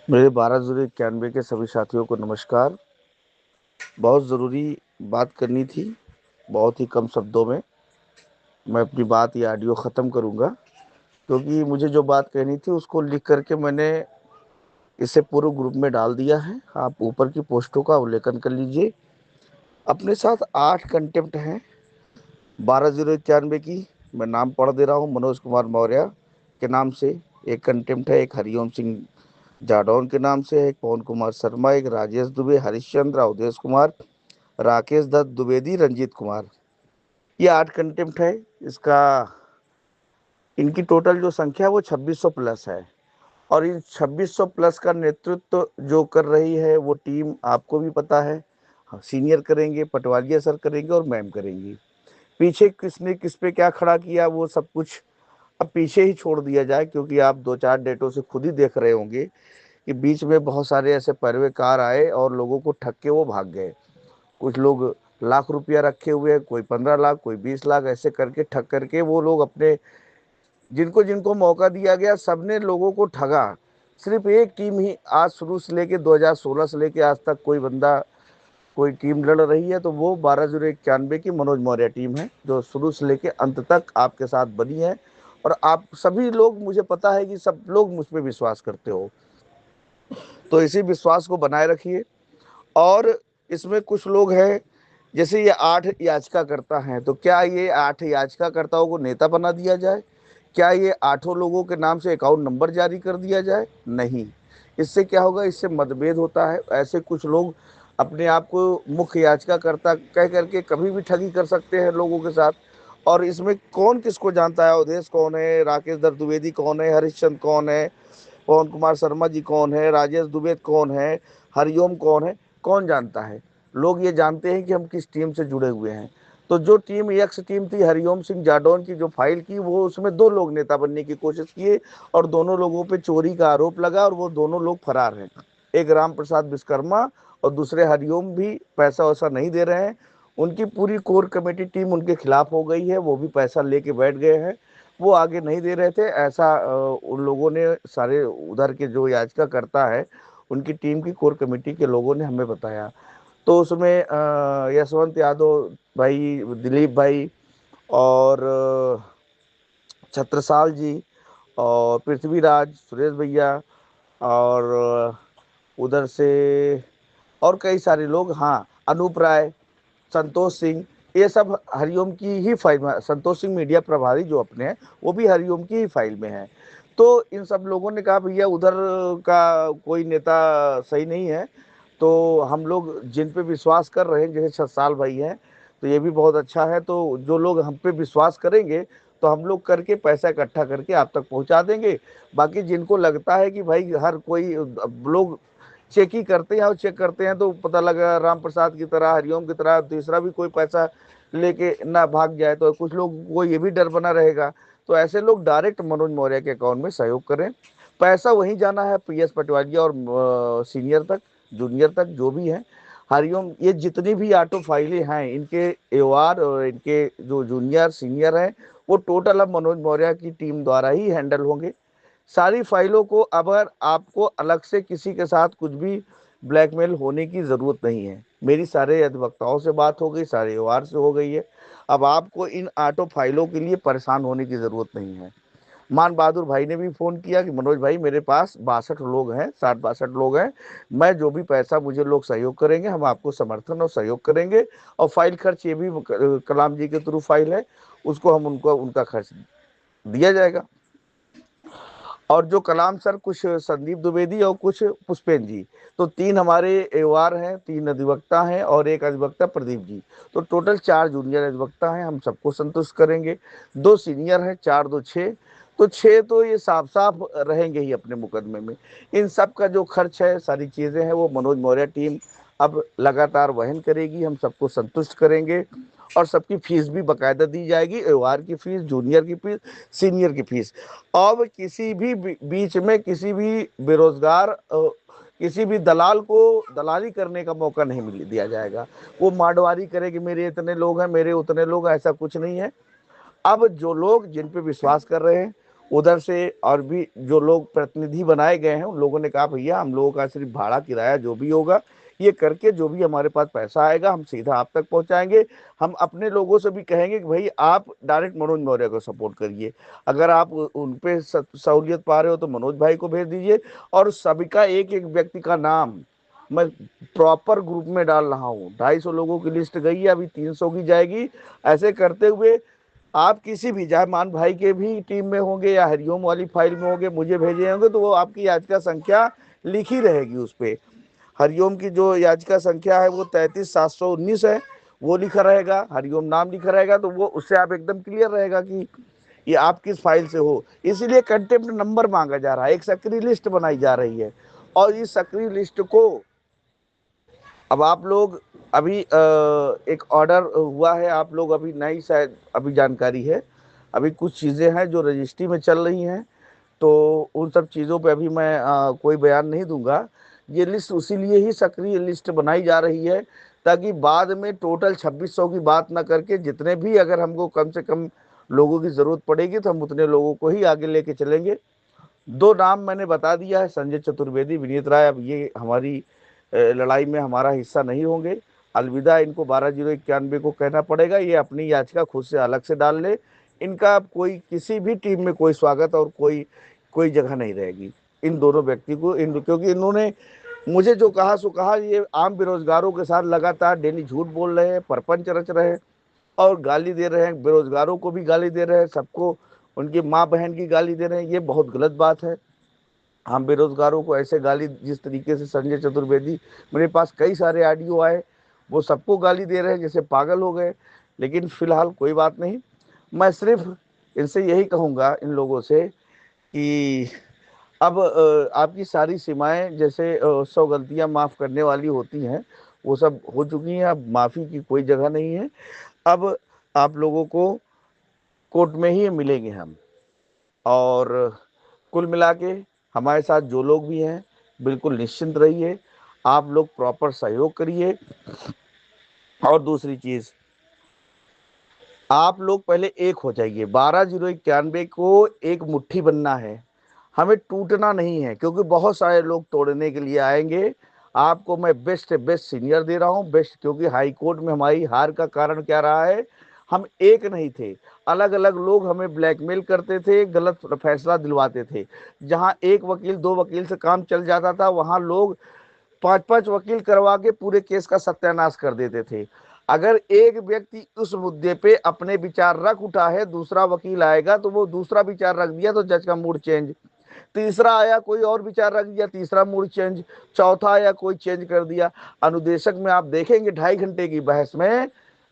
मेरे 12 जुलाई 91 के सभी साथियों को नमस्कार। बहुत ज़रूरी बात करनी थी। बहुत ही कम शब्दों में मैं अपनी बात या ऑडियो ख़त्म करूंगा, क्योंकि मुझे जो बात कहनी थी उसको लिख करके मैंने इसे पूरे ग्रुप में डाल दिया है। आप ऊपर की पोस्टों का अवलोकन कर लीजिए। अपने साथ 8 कंटेम्प्ट हैं 12/0/91 की। मैं नाम पढ़ दे रहा हूँ। मनोज कुमार मौर्य के नाम से एक कंटेम्प्ट है, एक हरिओम सिंह जाडौन के नाम से है, एक पवन कुमार शर्मा, एक राजेश दुबे, हरीशचंद्र, अवधेश कुमार, राकेश दत्त द्विवेदी, रंजीत कुमार। ये 8 कंटेम्प्ट है। इसका इनकी टोटल जो संख्या है वो 2600 प्लस है। और इन 2600 प्लस का नेतृत्व जो कर रही है वो टीम आपको भी पता है। सीनियर करेंगे, पटवारिया सर करेंगे और मैम करेंगी। पीछे किसने किस पे क्या खड़ा किया वो सब कुछ अब पीछे ही छोड़ दिया जाए, क्योंकि आप 2-4 डेटों से खुद ही देख रहे होंगे कि बीच में बहुत सारे ऐसे पैरवेकार आए और लोगों को ठग के वो भाग गए। कुछ लोग लाख रुपया रखे हुए हैं, कोई 15 लाख, कोई 20 लाख, ऐसे करके ठग करके वो लोग अपने जिनको जिनको मौका दिया गया सबने लोगों को ठगा। सिर्फ एक टीम ही आज शुरू से लेके 2016 से लेके आज तक कोई बंदा कोई टीम लड़ रही है, तो वो 12/0/91 की मनोज मौर्य टीम है, जो शुरू से लेके अंत तक आपके साथ बनी है। और आप सभी लोग, मुझे पता है कि सब लोग मुझ पर विश्वास करते हो, तो इसी विश्वास को बनाए रखिए। और इसमें कुछ लोग हैं, जैसे ये 8 याचिकाकर्ता हैं, तो क्या ये 8 याचिकाकर्ताओं को नेता बना दिया जाए? क्या ये 8 लोगों के नाम से अकाउंट नंबर जारी कर दिया जाए? नहीं। इससे क्या होगा? इससे मतभेद होता है। ऐसे कुछ लोग अपने आप को मुख्य याचिकाकर्ता कह करके कभी भी ठगी कर सकते हैं लोगों के साथ। और इसमें कौन किसको जानता है? अवधेश कौन है, राकेश दत्त द्विवेदी कौन है, हरीशचंद्र कौन है, पवन कुमार शर्मा जी कौन है, राजेश दुबे कौन है, हरिओम कौन है? कौन जानता है? लोग ये जानते हैं कि हम किस टीम से जुड़े हुए हैं। तो जो टीम यक्स टीम थी हरिओम सिंह जाडौन की, जो फाइल की, वो उसमें 2 लोग नेता बनने की कोशिश किए और दोनों लोगों पे चोरी का आरोप लगा और वो दोनों लोग फरार हैं। एक राम प्रसाद विश्वकर्मा और दूसरे हरिओम भी पैसा वैसा नहीं दे रहे हैं। उनकी पूरी कोर कमेटी टीम उनके खिलाफ हो गई है, वो भी पैसा लेके बैठ गए हैं। वो आगे नहीं दे रहे थे, ऐसा उन लोगों ने, सारे उधर के जो याचिका करता है उनकी टीम की कोर कमेटी के लोगों ने हमें बताया। तो उसमें यशवंत यादव भाई, दिलीप भाई और छत्रसाल जी और पृथ्वीराज, सुरेश भैया और उधर से और कई सारे लोग, हाँ, अनूप राय, संतोष सिंह, ये सब हरिओम की ही फाइल में। संतोष सिंह मीडिया प्रभारी जो अपने हैं, वो भी हरिओम की ही फाइल में है। तो इन सब लोगों ने कहा भैया उधर का कोई नेता सही नहीं है, तो हम लोग जिन पे विश्वास कर रहे हैं, जैसे छत्साल भाई हैं, तो ये भी बहुत अच्छा है। तो जो लोग हम पे विश्वास करेंगे तो हम लोग करके पैसा इकट्ठा करके आप तक पहुंचा देंगे। बाकी जिनको लगता है कि भाई हर कोई लोग चेक ही करते हैं और चेक करते हैं, तो पता लगा राम प्रसाद की तरह, हरिओम की तरह तीसरा भी कोई पैसा लेके ना भाग जाए, तो कुछ लोग को ये भी डर बना रहेगा। तो ऐसे लोग डायरेक्ट मनोज मौर्य के अकाउंट में सहयोग करें। पैसा वहीं जाना है, पीएस पटवारिया और सीनियर तक, जूनियर तक, जो भी है। हरिओम ये जितनी भी ऑटो फाइलें हैं, इनके एओआर और इनके जो जूनियर सीनियर हैं, वो टोटल अब मनोज मौर्य की टीम द्वारा ही हैंडल होंगे। सारी फाइलों को, अगर आपको अलग से किसी के साथ कुछ भी ब्लैकमेल होने की जरूरत नहीं है। मेरी सारे अधिवक्ताओं से बात हो गई, सारे व्यवहार से हो गई है। अब आपको इन ऑटो फाइलों के लिए परेशान होने की जरूरत नहीं है। मान बहादुर भाई ने भी फोन किया कि मनोज भाई मेरे पास 62 लोग हैं, 60-62 लोग हैं, मैं जो भी पैसा मुझे लोग सहयोग करेंगे हम आपको समर्थन और सहयोग करेंगे। और फाइल खर्च ये भी कलाम जी के थ्रू फाइल है, उसको हम उनको उनका खर्च दिया जाएगा। और जो कलाम सर, कुछ संदीप द्विवेदी और कुछ पुष्पेन जी, तो 3 हमारे एवार हैं, 3 अधिवक्ता हैं और एक अधिवक्ता प्रदीप जी। तो टोटल 4 जूनियर अधिवक्ता हैं, हम सबको संतुष्ट करेंगे। 2 सीनियर हैं, 4 2 6, तो 6 तो ये साफ साफ रहेंगे ही अपने मुकदमे में। इन सब का जो खर्च है, सारी चीजें हैं, वो मनोज मौर्य टीम अब लगातार वहन करेगी। हम सबको संतुष्ट करेंगे और सबकी फीस भी बकायदा दी जाएगी, एवार की फीस, जूनियर की फीस, सीनियर की फीस। अब किसी भी बीच में किसी भी बेरोजगार किसी भी दलाल को दलाली करने का मौका नहीं मिल दिया जाएगा। वो माडवारी करे कि मेरे इतने लोग हैं, मेरे उतने लोग हैं, ऐसा कुछ नहीं है। अब जो लोग जिन पे विश्वास कर रहे हैं उधर से और भी जो लोग प्रतिनिधि बनाए गए हैं उन लोगों ने कहा भैया हम लोगों का सिर्फ भाड़ा किराया जो भी होगा ये करके जो भी हमारे पास पैसा आएगा हम सीधा आप तक पहुंचाएंगे। हम अपने लोगों से भी कहेंगे कि भाई आप डायरेक्ट मनोज मौर्य को सपोर्ट करिए, अगर आप उन पे सहूलियत पा रहे हो तो मनोज भाई को भेज दीजिए। और सभी का एक एक व्यक्ति का नाम मैं प्रॉपर ग्रुप में डाल रहा हूँ। 250 लोगों की लिस्ट गई है, अभी 300 की जाएगी। ऐसे करते हुए आप किसी भी जायमान भाई के भी टीम में होंगे या हरिओम वाली फाइल में होंगे मुझे भेजे होंगे तो वो आपकी याचिका संख्या लिखी रहेगी उस पर। हरिओम की जो याचिका संख्या है वो 33,719 है, वो लिखा रहेगा, हरिओम नाम लिखा रहेगा, तो वो उससे आप एकदम क्लियर रहेगा कि ये आप किस फाइल से हो। इसीलिए कंटेम्प्ट नंबर मांगा जा रहा है, एक सक्रिय लिस्ट बनाई जा रही है। और इस सक्रिय लिस्ट को अब आप लोग अभी एक ऑर्डर हुआ है, आप लोग अभी नई शायद अभी जानकारी है, अभी कुछ चीज़ें हैं जो रजिस्ट्री में चल रही हैं, तो उन सब चीज़ों पे अभी मैं कोई बयान नहीं दूंगा। ये लिस्ट उसी लिए ही सक्रिय लिस्ट बनाई जा रही है ताकि बाद में टोटल 2600 की बात ना करके जितने भी अगर हमको कम से कम लोगों की ज़रूरत पड़ेगी तो हम उतने लोगों को ही आगे लेके चलेंगे। दो नाम मैंने बता दिया है, संजय चतुर्वेदी, विनीत राय। अब ये हमारी लड़ाई में हमारा हिस्सा नहीं होंगे, अलविदा। इनको 12,091 को कहना पड़ेगा, ये अपनी याचिका खुद से अलग से डाल ले। इनका कोई किसी भी टीम में कोई स्वागत और कोई कोई जगह नहीं रहेगी इन दोनों व्यक्ति को। क्योंकि इन्होंने मुझे जो कहा सो कहा, ये आम बेरोजगारों के साथ लगातार डेली झूठ बोल रहे हैं, परपंच रच रहे हैं और गाली दे रहे हैं, बेरोजगारों को भी गाली दे रहे हैं, सबको उनकी माँ बहन की गाली दे रहे हैं। ये बहुत गलत बात है। हम बेरोजगारों को ऐसे गाली, जिस तरीके से संजय चतुर्वेदी, मेरे पास कई सारे ऑडियो आए, वो सबको गाली दे रहे हैं जैसे पागल हो गए। लेकिन फिलहाल कोई बात नहीं, मैं सिर्फ इनसे यही कहूँगा इन लोगों से कि अब आपकी सारी सीमाएं, जैसे 100 गलतियां माफ करने वाली होती हैं, वो सब हो चुकी हैं। अब माफी की कोई जगह नहीं है। अब आप लोगों को कोर्ट में ही मिलेंगे हम। और कुल मिला के हमारे साथ जो लोग भी हैं बिल्कुल निश्चिंत रहिए, आप लोग प्रॉपर सहयोग करिए। और दूसरी चीज, आप लोग पहले एक हो जाइए। 12,091 को एक मुट्ठी बनना है, हमें टूटना नहीं है, क्योंकि बहुत सारे लोग तोड़ने के लिए आएंगे। आपको मैं बेस्ट से बेस्ट सीनियर दे रहा हूँ, बेस्ट। क्योंकि हाई कोर्ट में हमारी हार का कारण क्या रहा है, हम एक नहीं थे, अलग अलग लोग हमें ब्लैकमेल करते थे, गलत फैसला दिलवाते थे। जहां एक वकील दो वकील से काम चल जाता था, वहां लोग पांच पांच वकील करवा के पूरे केस का सत्यानाश कर देते थे। अगर एक व्यक्ति उस मुद्दे पे अपने विचार रख उठा है, दूसरा वकील आएगा तो वो दूसरा विचार रख दिया तो जज का मूड चेंज, तीसरा आया कोई और विचार रख दिया, तीसरा मूड चेंज, चौथा आया कोई चेंज कर दिया। अनुदेशक में आप देखेंगे 2.5 घंटे की बहस में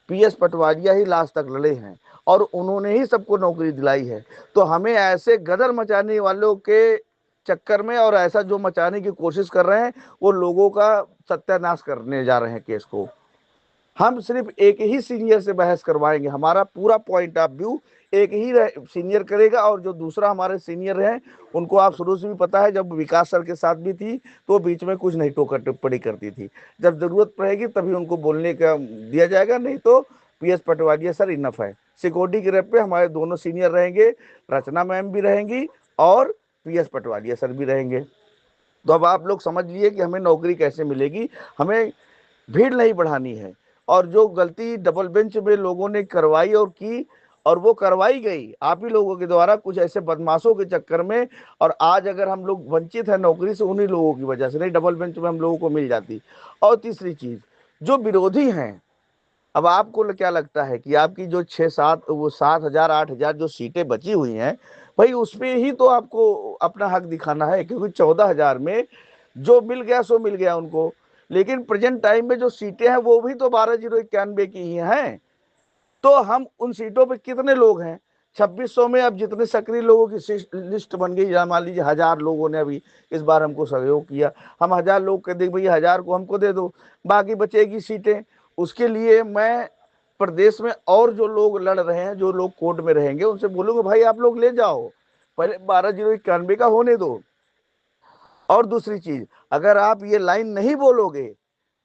पीएस पटवारिया ही लास्ट तक लड़े हैं और उन्होंने ही सबको नौकरी दिलाई है। तो हमें ऐसे गदर मचाने वालों के चक्कर में, और ऐसा जो मचाने की कोशिश कर रहे हैं, वो लोगों का सत्यानाश करने जा रहे हैं केस को। हम सिर्फ एक ही सीनियर से बहस करवाएंगे, हमारा पूरा पॉइंट ऑफ व्यू एक ही सीनियर करेगा। और जो दूसरा हमारे सीनियर हैं उनको आप शुरू से भी पता है, जब विकास सर के साथ भी थी तो बीच में कुछ नहीं टोकर टिप्पणी करती थी। जब जरूरत पड़ेगी तभी उनको बोलने का दिया जाएगा, नहीं तो पीएस पटवारिया सर इनफ है। सिक्योरिटी के रेप पे हमारे दोनों सीनियर रहेंगे, रचना मैम भी रहेंगी और पीएस पटवारिया सर भी रहेंगे। तो अब आप लोग समझ लिए कि हमें नौकरी कैसे मिलेगी। हमें भीड़ नहीं बढ़ानी है। और जो गलती डबल बेंच में लोगों ने करवाई और की, और वो करवाई गई आप ही लोगों के द्वारा, कुछ ऐसे बदमाशों के चक्कर में। और आज अगर हम लोग वंचित हैं नौकरी से, उन्हीं लोगों की वजह से, नहीं डबल बेंच में हम लोगों को मिल जाती। और तीसरी चीज, जो विरोधी हैं, अब आपको क्या लगता है कि आपकी जो 6-7 वो 7,000 8,000 जो सीटें बची हुई हैं, भाई उसमें ही तो आपको अपना हक दिखाना है। क्योंकि 14,000 में जो मिल गया सो मिल गया उनको। लेकिन प्रेजेंट टाइम में जो सीटें हैं वो भी तो 12,091 की ही हैं। तो हम उन सीटों पे कितने लोग हैं, 2600 में अब जितने सक्रिय लोगों की लिस्ट बन गई, या मान लीजिए 1,000 लोगों ने अभी इस बार हमको सहयोग किया, हम 1,000 लोग कह दें भैया 1,000 को हमको दे दो, बाकी बचेगी सीटें। उसके लिए मैं प्रदेश में और जो लोग लड़ रहे हैं, जो लोग कोर्ट में रहेंगे, उनसे बोलूंगा भाई आप लोग ले जाओ, पहले 12,091 का होने दो। और दूसरी चीज, अगर आप ये लाइन नहीं बोलोगे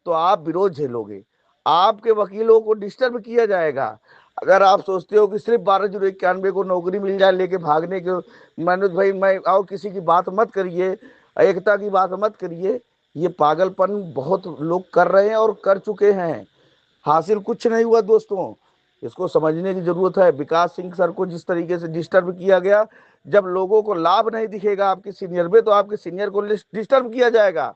तो आप विरोध झेलोगे, आपके वकीलों को डिस्टर्ब किया जाएगा, अगर आप सोचते हो कि सिर्फ 12,091 को नौकरी मिल जाए लेके भागने के, मनोज भाई मैं आओ, किसी की बात मत करिए, एकता की बात मत करिए। ये पागलपन बहुत लोग कर रहे हैं और कर चुके हैं। हासिल कुछ नहीं हुआ दोस्तों, इसको समझने की जरूरत है। विकास सिंह सर को जिस तरीके से डिस्टर्ब किया गया, जब लोगों को लाभ नहीं दिखेगा आपके सीनियर में, तो आपके सीनियर को डिस्टर्ब किया जाएगा।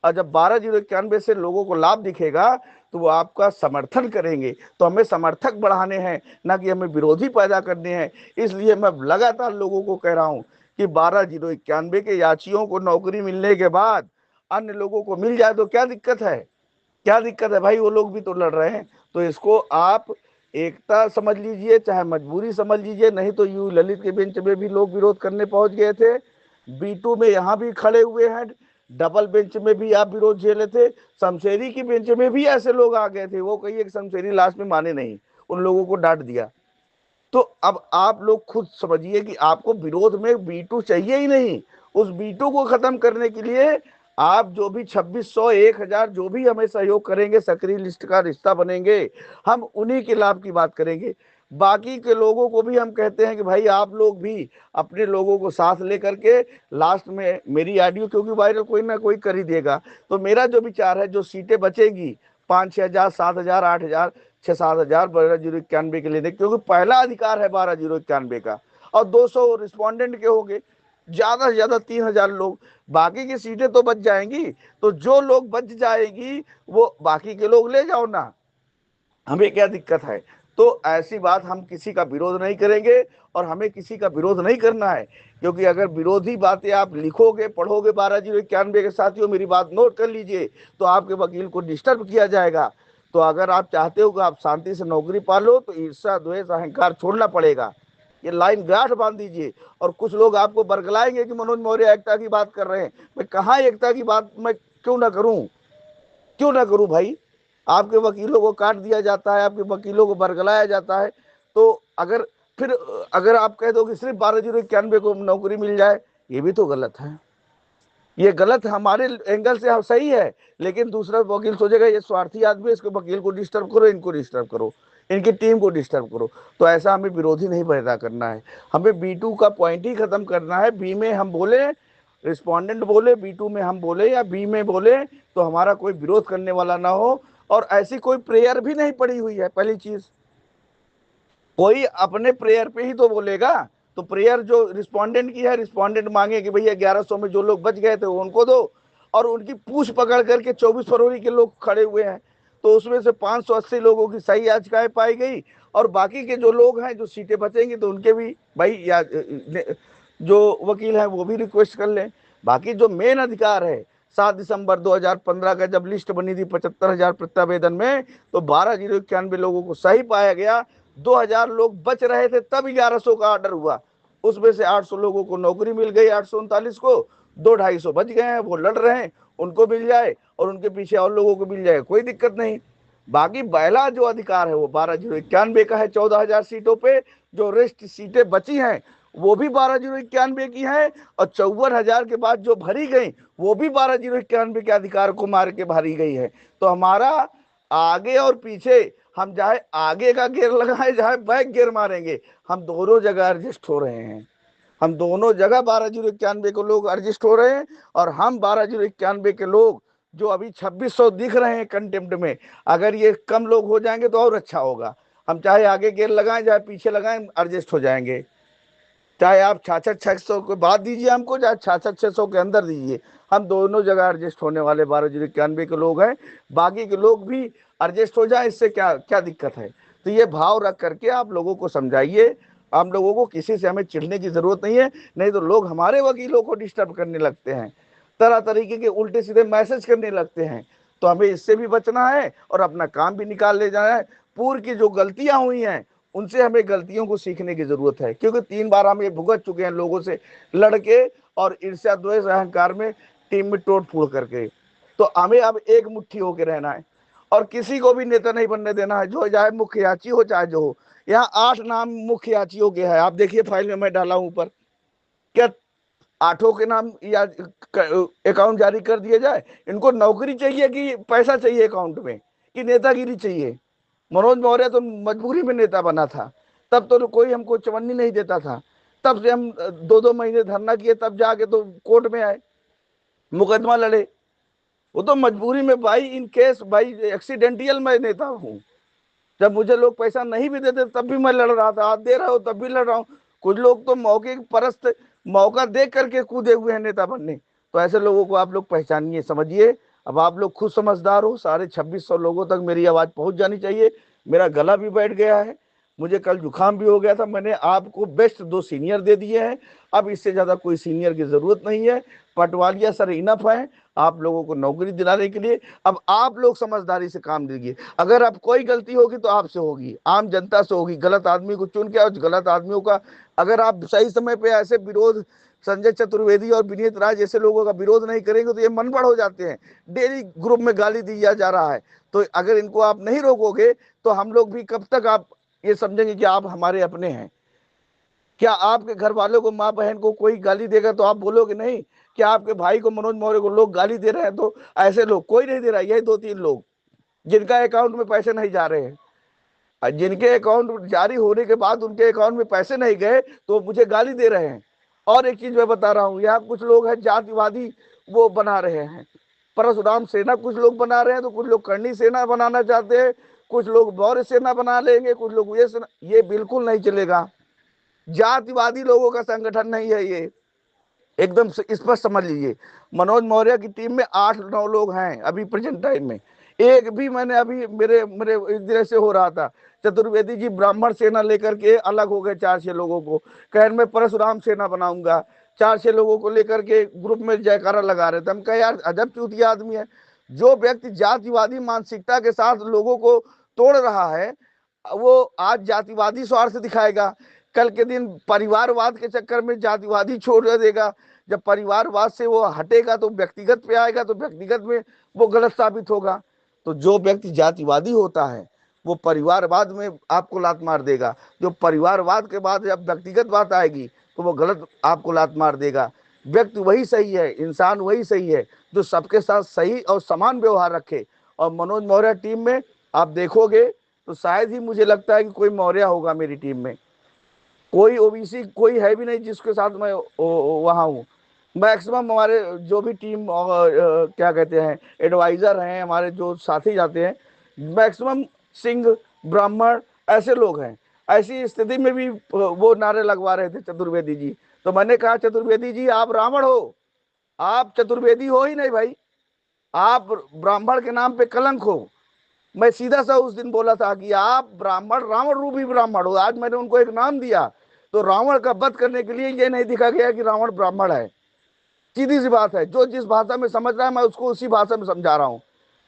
और जब 12,091 से लोगों को लाभ दिखेगा तो वो आपका समर्थन करेंगे। तो हमें समर्थक बढ़ाने हैं, ना कि हमें विरोधी पैदा करने हैं। इसलिए मैं लगातार लोगों को कह रहा हूं कि 12,091 के याचियों को नौकरी मिलने के बाद अन्य लोगों को मिल जाए तो क्या दिक्कत है? क्या दिक्कत है भाई? वो लोग भी तो लड़ रहे हैं। तो इसको आप एकता समझ लीजिए, चाहे मजबूरी समझ लीजिए, नहीं तो यू ललित के बेंच में भी लोग विरोध करने पहुंच गए थे, B2 में यहाँ भी खड़े हुए हैं, डबल बेंच में भी आप विरोध झेले थे, शमशेरी की बेंच में भी ऐसे लोग आ गए थे। वो कहिए कि शमशेरी लास्ट में माने नहीं, उन लोगों को डांट दिया। तो अब आप लोग खुद समझिए कि आपको विरोध में B2 चाहिए ही नहीं। उस B2 को खत्म करने के लिए आप जो भी 2,600 1,000 जो भी हमें सहयोग करेंगे, सक्रिय लिस्ट का रिश्ता बनेंगे, हम उन्हीं के लाभ की बात करेंगे। बाकी के लोगों को भी हम कहते हैं कि भाई आप लोग भी अपने लोगों को साथ लेकर के लास्ट में मेरी ऑडियो, क्योंकि वायरल कोई ना कोई कर ही देगा। तो मेरा जो विचार है, जो सीटें बचेगी 5-6 हजार 7,000 8,000 6-7 हजार 12,091 के लिए, क्योंकि पहला अधिकार है 12,091 का, और 200 रिस्पॉन्डेंट के होंगे, ज्यादा से ज्यादा 3,000 लोग। बाकी की सीटें तो बच जाएंगी, तो जो लोग बच जाएगी वो बाकी के लोग ले जाओ ना, हमें क्या दिक्कत है? तो ऐसी बात हम किसी का विरोध नहीं करेंगे, और हमें किसी का विरोध नहीं करना है। क्योंकि अगर विरोधी बातें आप लिखोगे पढ़ोगे 12,091 के साथियों, मेरी बात नोट कर लीजिए, तो आपके वकील को डिस्टर्ब किया जाएगा। तो अगर आप चाहते हो कि आप शांति से नौकरी पालो, तो ईर्ष्या द्वेष अहंकार छोड़ना पड़ेगा। ये लाइन गांठ बांध दीजिए। और कुछ लोग आपको बरगलाएंगे कि मनोज मौर्य एकता की बात कर रहे हैं। मैं कहाँ एकता की बात मैं क्यों ना करूं? क्यों ना करूं भाई? आपके वकीलों को काट दिया जाता है, आपके वकीलों को बरगलाया जाता है। तो अगर फिर अगर आप कह दो कि सिर्फ 12,091 को नौकरी मिल जाए, ये भी तो गलत है। ये गलत हमारे एंगल से सही है, लेकिन दूसरा वकील सोचेगा ये स्वार्थी आदमी, इसके वकील को डिस्टर्ब करो, इनको डिस्टर्ब करो, इनकी टीम को डिस्टर्ब करो। तो ऐसा हमें विरोधी नहीं पैदा करना है। हमें B2 का पॉइंट ही खत्म करना है। बी में हम बोले, रिस्पॉन्डेंट बोले, B2 में हम बोले या बी में बोले, तो हमारा कोई विरोध करने वाला ना हो। और ऐसी कोई प्रेयर भी नहीं पड़ी हुई है। पहली चीज, कोई अपने प्रेयर पे ही तो बोलेगा। तो प्रेयर जो रिस्पोंडेंट की है, रिस्पोंडेंट मांगे कि भैया 1100 में जो लोग बच गए थे उनको दो, और उनकी पूछ पकड़ करके 24 फरवरी के लोग खड़े हुए हैं। तो उसमें से 580 लोगों की सही याचिकाएं पाई गई, और बाकी के जो लोग हैं, जो सीटें बचेंगी, तो उनके भी भाई या जो वकील हैं वो भी रिक्वेस्ट कर लें। बाकी जो मेन अधिकार है, 7 दिसंबर 2015 का जब लिस्ट बनी थी 75,000 प्रत्यावेदन में, तो 12,091 लोगों को सही पाया गया। 2,000 लोग बच रहे थे, तब 1,100 का ऑर्डर हुआ। उसमें से 800 लोगों को नौकरी मिल गई, 839 को, 200-250 बच गए हैं, वो लड़ रहे हैं, उनको मिल जाए, और उनके पीछे और लोगों को मिल जाए, कोई दिक्कत नहीं। बाकी पहला जो अधिकार है वो 12,091 का है, 14,000 सीटों पे। जो रेस्ट सीटें बची हैं वो भी 12,091 की है, और 54,000 के बाद जो भरी गई वो भी 12,091 के अधिकार को मार के भरी गई है। तो हमारा आगे और पीछे, हम चाहे आगे का गियर लगाए, चाहे बैक गियर मारेंगे, हम दोनों जगह एडजस्ट हो रहे हैं। हम दोनों जगह 12,091 के लोग एडजस्ट हो रहे हैं, और हम 12,091 के लोग जो अभी 2,600 दिख रहे हैं कंटेम्प्ट में, अगर ये कम लोग हो जाएंगे तो और अच्छा होगा। हम चाहे आगे गियर लगाएं चाहे पीछे लगाएं, एडजस्ट हो जाएंगे। चाहे आप 66-600 के बाद दीजिए हमको, चाहे 66-600 के अंदर दीजिए, हम दोनों जगह एडजस्ट होने वाले 12,091 के लोग हैं। बाकी के लोग भी एडजस्ट हो जाए, इससे क्या क्या दिक्कत है? तो ये भाव रख करके आप लोगों को समझाइए। हम लोगों को किसी से हमें चिढ़ने की जरूरत नहीं है, नहीं तो लोग हमारे वकीलों को डिस्टर्ब करने लगते हैं, तरह तरीके के उल्टे सीधे मैसेज करने लगते हैं। तो हमें इससे भी बचना है और अपना काम भी निकाल ले जाना है। पूर्व की जो गलतियां हुई हैं उनसे हमें गलतियों को सीखने की जरूरत है, क्योंकि 3 बार हम ये भुगत चुके हैं लोगों से लड़के, और ईर्ष्या द्वेष अहंकार में टीम में तोड़ फोड़ करके। तो हमें अब एक मुट्ठी होकर रहना है, और किसी को भी नेता नहीं बनने देना है, जो चाहे मुखियाची हो चाहे जो हो। यहाँ 8 नाम मुखियाचियों के हैं, आप देखिए फाइल में मैं डाला हूं ऊपर। क्या 8 के नाम या अकाउंट जारी कर दिए जाए? इनको नौकरी चाहिए कि पैसा चाहिए अकाउंट में, कि नेतागिरी चाहिए? मनोज मौर्य तो मजबूरी में नेता बना था, तब तो कोई हमको चवन्नी नहीं देता था, तब से हम 2-2 महीने धरना किए, तब जाके तो कोर्ट में आए, मुकदमा लड़े। वो तो मजबूरी में भाई, इन केस भाई एक्सीडेंटियल मैं नेता हूँ। जब मुझे लोग पैसा नहीं भी देते तब भी मैं लड़ रहा था, आज दे रहा हूँ तब भी लड़ रहा हूँ। कुछ लोग तो मौके परस्त, मौका देख करके कूदे हुए हैं नेता बनने। तो ऐसे लोगों को आप लोग पहचानिए, समझिए। अब आप लोग खुद समझदार हो, साढ़े 2600 लोगों तक मेरी आवाज पहुंच जानी चाहिए। मेरा गला भी बैठ गया है, मुझे कल जुकाम भी हो गया था। मैंने आपको बेस्ट 2 सीनियर दे दिए हैं, अब इससे ज्यादा कोई सीनियर की जरूरत नहीं है। पटवारिया सर इनफ है आप लोगों को नौकरी दिलाने के लिए। अब आप लोग समझदारी से काम दीजिए। अगर अब कोई गलती होगी तो आपसे होगी, आम जनता से होगी। गलत आदमी को चुन के और गलत आदमियों का अगर आप सही समय पे ऐसे विरोध, संजय चतुर्वेदी और विनीत राय जैसे लोगों का विरोध नहीं करेंगे तो ये मनबड़ हो जाते हैं। डेली ग्रुप में गाली दिया जा रहा है, तो अगर इनको आप नहीं रोकोगे तो हम लोग भी कब तक आप ये समझेंगे कि आप हमारे अपने हैं। क्या आपके घर वालों को, माँ बहन को कोई गाली देगा तो आप बोलोगे नहीं? क्या आपके भाई को, मनोज मौर्य को लोग गाली दे रहे हैं तो ऐसे लोग कोई नहीं दे रहा, यही 2-3 लोग जिनका अकाउंट में पैसे नहीं जा रहे हैं, जिनके अकाउंट जारी होने के बाद उनके अकाउंट में पैसे नहीं गए तो मुझे गाली दे रहे हैं। और एक चीज मैं बता रहा हूँ, यहाँ कुछ लोग हैं जातिवादी, वो बना रहे हैं परशुराम सेना, कुछ लोग बना रहे हैं, तो कुछ लोग करणी सेना बनाना चाहते हैं, कुछ लोग मौर्य सेना बना लेंगे, कुछ लोग ये सेना। ये बिल्कुल नहीं चलेगा, जातिवादी लोगों का संगठन नहीं है ये, एकदम स्पष्ट समझ लीजिए। मनोज मौर्य की टीम में 8-9 लोग हैं अभी प्रेजेंट टाइम में। एक भी मैंने अभी मेरे मेरे इस तरह से हो रहा था, चतुर्वेदी जी ब्राह्मण सेना लेकर के अलग हो गए 4-6 लोगों को, कहन मैं परशुराम सेना बनाऊंगा, 4-6 लोगों को लेकर के ग्रुप में जयकारा लगा रहे थे। हम कहे यार अजब चूतिया आदमी है, जो व्यक्ति जातिवादी मानसिकता के साथ लोगों को तोड़ रहा है, वो आज जातिवादी स्वार्थ दिखाएगा, कल के दिन परिवारवाद के चक्कर में जातिवादी छोड़ देगा। जब परिवारवाद से वो हटेगा तो व्यक्तिगत पे आएगा, तो व्यक्तिगत में वो गलत साबित होगा। तो जो व्यक्ति जातिवादी होता है वो परिवारवाद में आपको लात मार देगा, जो परिवारवाद के बाद जब व्यक्तिगत बात आएगी तो वो गलत आपको लात मार देगा। व्यक्ति वही सही है, इंसान वही सही है जो सबके साथ सही और समान व्यवहार रखे। और मनोज मौर्य टीम में आप देखोगे तो शायद ही मुझे लगता है कि कोई मौर्य होगा मेरी टीम में, कोई ओबीसी कोई है भी नहीं जिसके साथ मैं वहां हूँ। मैक्सिमम हमारे जो भी टीम क्या कहते हैं एडवाइजर हैं, हमारे जो साथी जाते हैं, मैक्सिमम सिंह, ब्राह्मण ऐसे लोग हैं। ऐसी स्थिति में भी वो नारे लगवा रहे थे चतुर्वेदी जी। तो मैंने कहा चतुर्वेदी जी आप रावण हो, आप चतुर्वेदी हो ही नहीं भाई, आप ब्राह्मण के नाम पे कलंक हो। मैं सीधा सा उस दिन बोला था कि आप ब्राह्मण, रावण रूपी ब्राह्मण हो। आज मैंने उनको एक नाम दिया तो रावण का वध करने के लिए ये नहीं दिखा गया कि रावण ब्राह्मण है। सीधी सी बात है, जो जिस भाषा में समझ रहा है मैं उसको उसी भाषा में समझा रहा हूँ।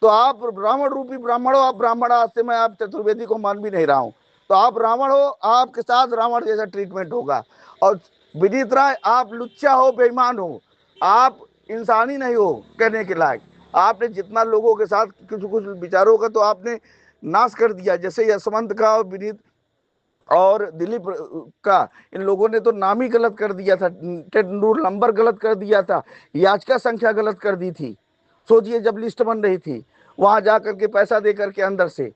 तो आप रावण रूपी ब्राह्मण हो, आप ब्राह्मण, आज से मैं आप चतुर्वेदी को मान भी नहीं रहा हूँ। तो आप रावण हो, आपके साथ रावण जैसा ट्रीटमेंट होगा। और विनीत राय आप लुच्चा हो, बेईमान हो, आप इंसानी नहीं हो कहने के लायक। आपने जितना लोगों के साथ कुछ कुछ विचारों का तो आपने नाश कर दिया, जैसे यशवंत का और विनीत और दिलीप का, इन लोगों ने तो नाम ही गलत कर दिया था, टेंडूर नंबर गलत कर दिया था, याचिका संख्या गलत कर दी थी। सोचिए जब लिस्ट बन रही थी वहां जाकर के पैसा दे करके अंदर से,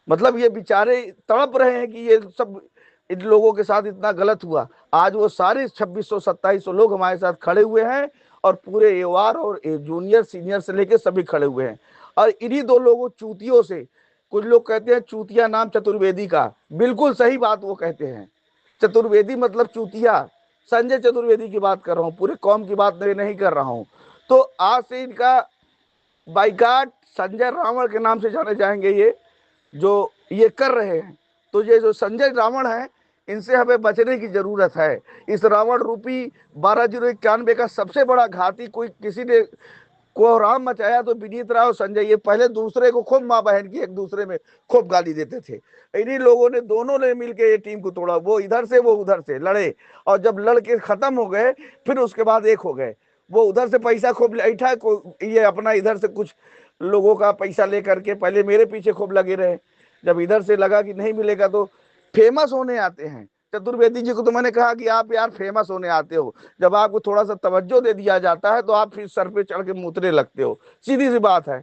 मतलब ये बेचारे तड़प रहे हैं कि ये सब इन लोगों के साथ इतना गलत हुआ। आज वो सारे 2600-2700 लोग हमारे साथ खड़े हुए हैं और पूरे एवार और जूनियर सीनियर से लेके सभी खड़े हुए हैं। और इन्हीं 2 लोगों चूतियों से, कुछ लोग कहते हैं चूतिया नाम चतुर्वेदी का, बिल्कुल सही बात वो कहते हैं, चतुर्वेदी मतलब चूतिया। संजय चतुर्वेदी की बात कर रहा हूँ, पूरे कौम की बात नहीं कर रहा हूँ। तो आज से इनका बाइकाट संजय रावण के नाम से जाने जाएंगे ये जो ये कर रहे हैं। तो ये जो संजय रावण है इनसे हमें बचने की जरूरत है। इस रावण रूपी 12,091 का सबसे बड़ा घाती कोई किसी ने कोहराम मचाया तो विनीत राय और संजय, ये पहले दूसरे को खूब माँ बहन की एक दूसरे में खूब गाली देते थे। इन्हीं लोगों ने, दोनों ने मिलकर ये टीम को तोड़ा, वो इधर से वो उधर से लड़े, और जब लड़के खत्म हो गए फिर उसके बाद एक हो गए। वो उधर से पैसा खूब ऐठा, ये अपना इधर से कुछ लोगों का पैसा लेकर के पहले मेरे पीछे खूब लगे रहे, जब इधर से लगा कि नहीं मिलेगा तो फेमस होने आते हैं। चतुर्वेदी जी को तो मैंने कहा कि आप यार फेमस होने आते हो, जब आपको थोड़ा सा तवज्जो दे दिया जाता है तो आप फिर सर पे चढ़ के मुतने लगते हो, सीधी सी बात है।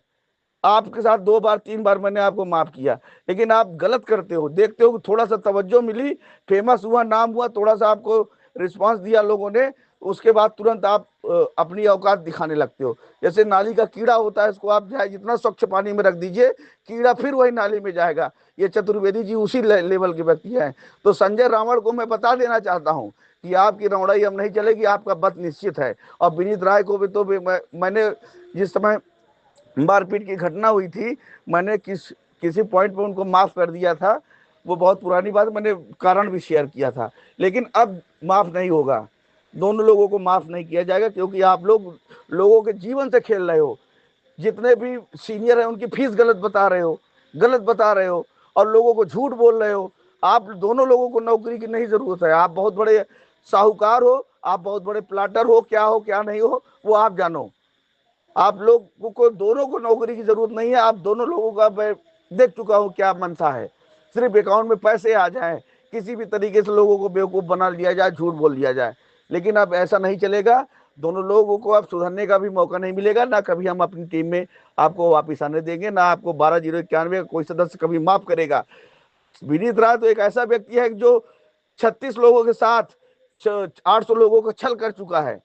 आपके साथ 2 बार 3 बार मैंने आपको माफ किया, लेकिन आप गलत करते हो। देखते हो कि थोड़ा सा तवज्जो मिली, फेमस हुआ, नाम हुआ, थोड़ा सा आपको रिस्पांस दिया लोगों ने, उसके बाद तुरंत आप अपनी औकात दिखाने लगते हो। जैसे नाली का कीड़ा होता है, इसको आप चाहे जितना स्वच्छ पानी में रख दीजिए, कीड़ा फिर वही नाली में जाएगा। ये चतुर्वेदी जी उसी लेवल के व्यक्ति हैं। तो संजय रावण को मैं बता देना चाहता हूं कि आपकी रौड़ाई अब नहीं चलेगी, आपका बत निश्चित है। और विनीत राय को भी तो मैंने जिस समय मारपीट की घटना हुई थी, मैंने किसी पॉइंट पे उनको माफ कर दिया था। वो बहुत पुरानी बात, मैंने कारण भी शेयर किया था, लेकिन अब माफ नहीं होगा। दोनों लोगों को माफ नहीं किया जाएगा, क्योंकि आप लोग लोगों के जीवन से खेल रहे हो। जितने भी सीनियर हैं उनकी फीस गलत बता रहे हो, गलत बता रहे हो, और लोगों को झूठ बोल रहे हो। आप दोनों लोगों को नौकरी की नहीं जरूरत है। आप बहुत बड़े साहूकार हो, आप बहुत बड़े प्लाटर हो, क्या हो क्या नहीं हो वो आप जानो। आप लोग को दोनों को नौकरी की जरूरत नहीं है। आप दोनों लोगों का मैं देख चुका हूं क्या मनसा है। सिर्फ अकाउंट में पैसे आ जाए, किसी भी तरीके से लोगों को बेवकूफ बना लिया जाए, झूठ बोल दिया जाए, लेकिन अब ऐसा नहीं चलेगा। दोनों लोगों को अब सुधरने का भी मौका नहीं मिलेगा। ना कभी हम अपनी टीम में आपको वापिस आने देंगे, ना आपको 12/091 कोई सदस्य कभी माफ करेगा। विनीत राय तो एक ऐसा व्यक्ति है जो 36 लोगों के साथ 800 लोगों को छल कर चुका है।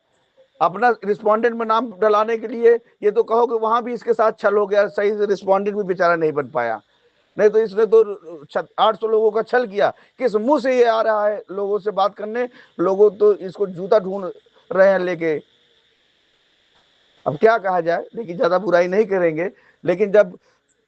अपना रिस्पोंडेंट में नाम डलाने के लिए ये तो कहो कि वहां भी इसके साथ छल हो गया, सही से रिस्पोंडेंट भी बेचारा नहीं बन पाया। नहीं तो इसने तो 800 लोगों का छल किया। किस मुंह से ये आ रहा है लोगों से बात करने? लोगों तो इसको जूता ढूंढ रहे हैं लेके। अब क्या कहा जाए, लेकिन ज्यादा बुराई नहीं करेंगे। लेकिन जब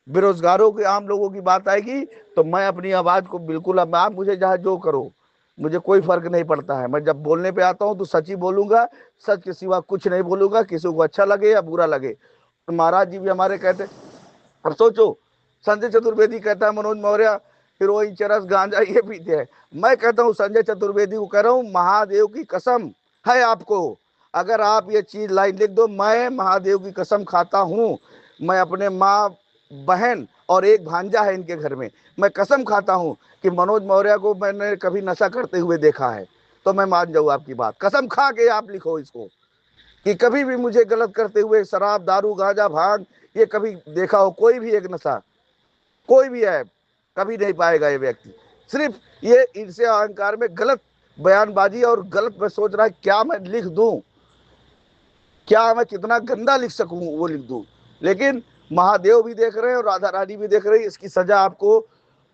बेरोजगारों के, आम लोगों की बात आएगी तो मैं अपनी आवाज को बिल्कुल, अब आप मुझे जहां जो करो, मुझे कोई फर्क नहीं पड़ता है। मैं जब बोलने पे आता हूं तो सच ही बोलूंगा, सच के सिवा कुछ नहीं बोलूंगा, किसी को अच्छा लगे या बुरा लगे। तो महाराज जी भी हमारे कहते। अब सोचो, संजय चतुर्वेदी कहता है मनोज मौर्य हीरोइन, चरस, गांजा ये पीते हैं। मैं कहता हूं संजय चतुर्वेदी को कह रहा हूं, महादेव की कसम है आपको, अगर आप ये चीज लाइन लिख दो, मैं महादेव की कसम खाता हूं, मैं अपने माँ, बहन और एक भांजा है इनके घर में, मैं कसम खाता हूं कि मनोज मौर्य को मैंने कभी नशा करते हुए देखा है। तो मैं मान जाऊं आपकी बात, कसम खा के आप लिखो इसको, कि कभी भी मुझे गलत करते हुए शराब, दारू, गांजा, भांग ये कभी देखा हो, कोई भी एक नशा, कोई भी है, कभी नहीं पाएगा ये व्यक्ति। सिर्फ ये ईर्ष्या अहंकार में गलत बयानबाजी और गलत में सोच रहा है क्या मैं लिख दूं, क्या मैं कितना गंदा लिख सकूं वो लिख दूं। लेकिन महादेव भी देख रहे हैं और राधा रानी भी देख रही है, इसकी सजा आपको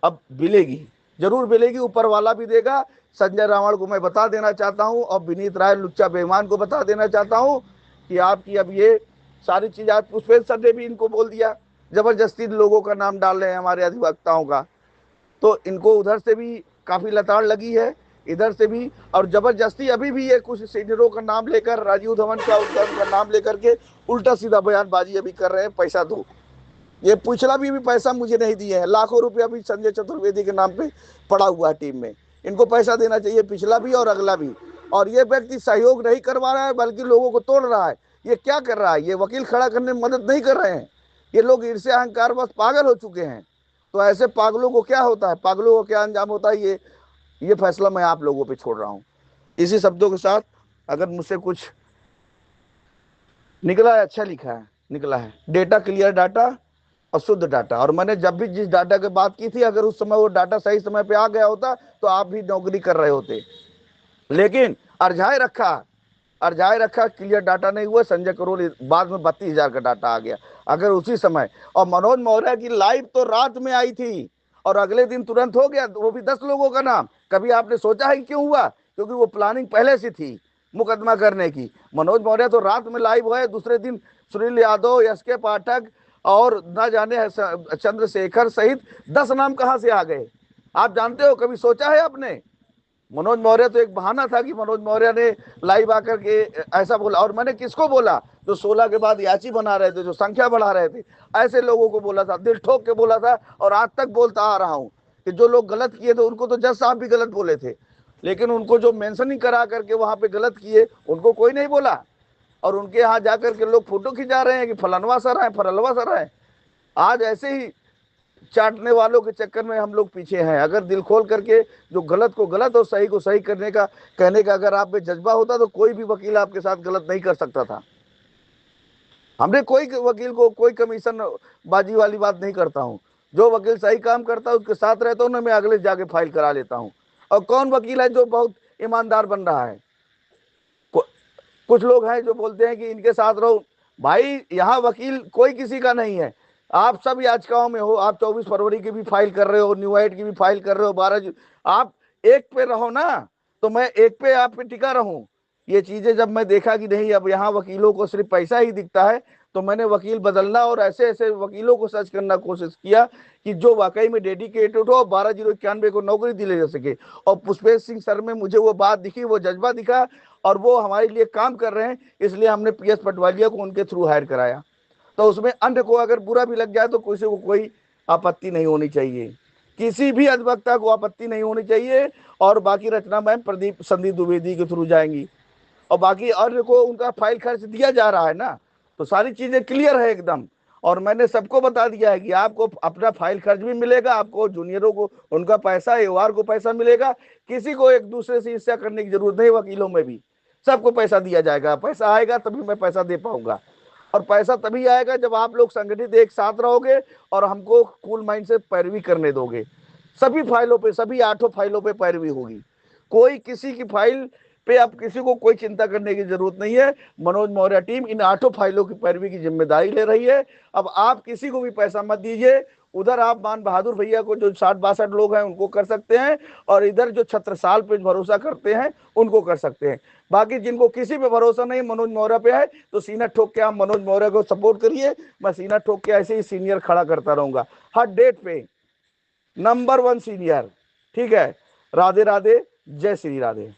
अब मिलेगी, जरूर मिलेगी, ऊपर वाला भी देगा। संजय रावण को मैं बता देना चाहता हूं, और विनीत राय लुच्चा बेईमान को बता देना चाहता हूं कि आपकी अब ये सारी चीज, आज पुष्पेंद्र सर ने भी इनको बोल दिया, जबरदस्ती लोगों का नाम डाल रहे हैं हमारे अधिवक्ताओं का। तो इनको उधर से भी काफी लताड़ लगी है, इधर से भी, और जबरदस्ती अभी भी ये कुछ सीनियरों का नाम लेकर, राजीव धवन का उनका नाम लेकर के उल्टा सीधा बयानबाजी अभी कर रहे हैं, पैसा दो। ये पिछला भी पैसा मुझे नहीं दिए हैं, लाखों रुपया भी संजय चतुर्वेदी के नाम पे पड़ा हुआ है टीम में। इनको पैसा देना चाहिए, पिछला भी और अगला भी। और ये व्यक्ति सहयोग नहीं करवा रहा है, बल्कि लोगों को तोड़ रहा है। ये क्या कर रहा है? ये वकील खड़ा करने में मदद नहीं कर रहे हैं। ये लोग ईर्ष्या अहंकार बस पागल हो चुके हैं। तो ऐसे पागलों को क्या होता है, पागलों को क्या अंजाम होता है, ये फैसला मैं आप लोगों पे छोड़ रहा हूं। इसी शब्दों के साथ, अगर मुझसे कुछ निकला है, अच्छा लिखा है, निकला है, डेटा क्लियर डाटा और शुद्ध डाटा। और मैंने जब भी जिस डाटा की बात की थी, अगर उस समय वो डाटा सही समय पे आ गया होता तो आप भी नौकरी कर रहे होते। लेकिन अर्जाए रखा, क्लियर डाटा नहीं हुआ। संजय करोल बाद में 32,000 का डाटा आ गया। अगर उसी समय, और मनोज मौर्य की लाइव तो रात में आई थी और अगले दिन तुरंत हो गया, वो भी 10 लोगों का नाम। कभी आपने सोचा है कि क्यों हुआ? क्योंकि वो प्लानिंग पहले से थी मुकदमा करने की। मनोज मौर्य तो रात में लाइव हुए, दूसरे दिन सुनील यादव, एस के पाठक और न जाने चंद्रशेखर सहित 10 नाम कहां से आ गए? आप जानते हो? कभी सोचा है आपने? मनोज मौर्य तो एक बहाना था कि मनोज मौर्य ने लाइव आकर के ऐसा बोला। और मैंने किसको बोला? जो 16 के बाद याची बना रहे थे, जो संख्या बढ़ा रहे थे, ऐसे लोगों को बोला था, दिल ठोक के बोला था। और आज तक बोलता आ रहा हूं कि जो लोग गलत किए थे उनको तो जज साहब भी गलत बोले थे, लेकिन उनको जो मेंशनिंग करा करके वहां पे गलत किए उनको कोई नहीं बोला। और उनके यहाँ जाकर के लोग फोटो खिंचा रहे हैं कि फलानवा सर है, फरलवा सर है। आज ऐसे ही चाटने वालों के चक्कर में हम लोग पीछे हैं। अगर दिल खोल करके जो गलत को गलत और सही को सही करने का, कहने का अगर आप में जज्बा होता तो कोई भी वकील आपके साथ गलत नहीं कर सकता था। हमने कोई वकील को कोई कमीशन बाजी वाली बात नहीं करता हूँ। जो वकील सही काम करता है उसके साथ रहता हूँ ना, मैं अगले जाके फाइल करा लेता हूँ। और कौन वकील है जो बहुत ईमानदार बन रहा है? कुछ लोग हैं जो बोलते हैं कि इनके साथ रहो। भाई यहाँ वकील कोई किसी का नहीं है। आप सब याचिकाओं में हो, आप 24 फरवरी की भी फाइल कर रहे हो, न्यू आइट की भी फाइल कर रहे हो, आप एक पे रहो ना, तो मैं एक पे आप पे टिका रहूं। ये चीजें जब मैं देखा कि नहीं, अब यहाँ वकीलों को सिर्फ पैसा ही दिखता है, तो मैंने वकील बदलना और ऐसे ऐसे वकीलों को सर्च करना कोशिश किया कि जो वाकई में डेडिकेटेड हो और 12/091 को नौकरी दिले जा सके। और पुष्पेश सिंह सर में मुझे वो बात दिखी, वो जज्बा दिखा, और वो हमारे लिए काम कर रहे हैं, इसलिए हमने पीएस पटवारिया को उनके थ्रू हायर कराया। तो उसमें अन्य को अगर बुरा भी लग जाए तो किसी को कोई आपत्ति नहीं होनी चाहिए, किसी भी अधिवक्ता को आपत्ति नहीं होनी चाहिए। और बाकी रचना मैम प्रदीप संदीप द्विवेदी के थ्रू जाएंगी, और बाकी अन्य को उनका फाइल खर्च दिया जा रहा है ना, तो सारी चीजें क्लियर है एकदम। और मैंने सबको बता दिया है कि आपको अपना फाइल खर्च भी मिलेगा, आपको जूनियरों को उनका पैसा, एवार को पैसा मिलेगा। किसी को एक दूसरे से ईर्ष्या करने की जरूरत नहीं, वकीलों में भी सबको पैसा दिया जाएगा। पैसा आएगा तभी मैं पैसा दे पाऊंगा, और पैसा तभी आएगा जब आप लोग संगठित एक साथ रहोगे और हमको कूल माइंड से पैरवी करने दोगे। सभी फाइलों पे, सभी 8 फाइलों पे पैरवी होगी। कोई किसी की फाइल पे अब किसी को कोई चिंता करने की जरूरत नहीं है। मनोज मौर्य टीम इन 8 फाइलों की पैरवी की जिम्मेदारी ले रही है। अब आप किसी को भी पैसा मत दीजिए। उधर आप मान बहादुर भैया को, जो 60-62 लोग हैं, उनको कर सकते हैं, और इधर जो छत्रसाल पे भरोसा करते हैं उनको कर सकते हैं। बाकी जिनको किसी पे भरोसा नहीं, मनोज मौर्य पे है, तो सीना ठोक के आप मनोज मौर्य को सपोर्ट करिए। मैं सीना ठोक के ऐसे ही सीनियर खड़ा करता रहूंगा हर डेट पे, नंबर 1 सीनियर। ठीक है, राधे राधे, जय श्री राधे।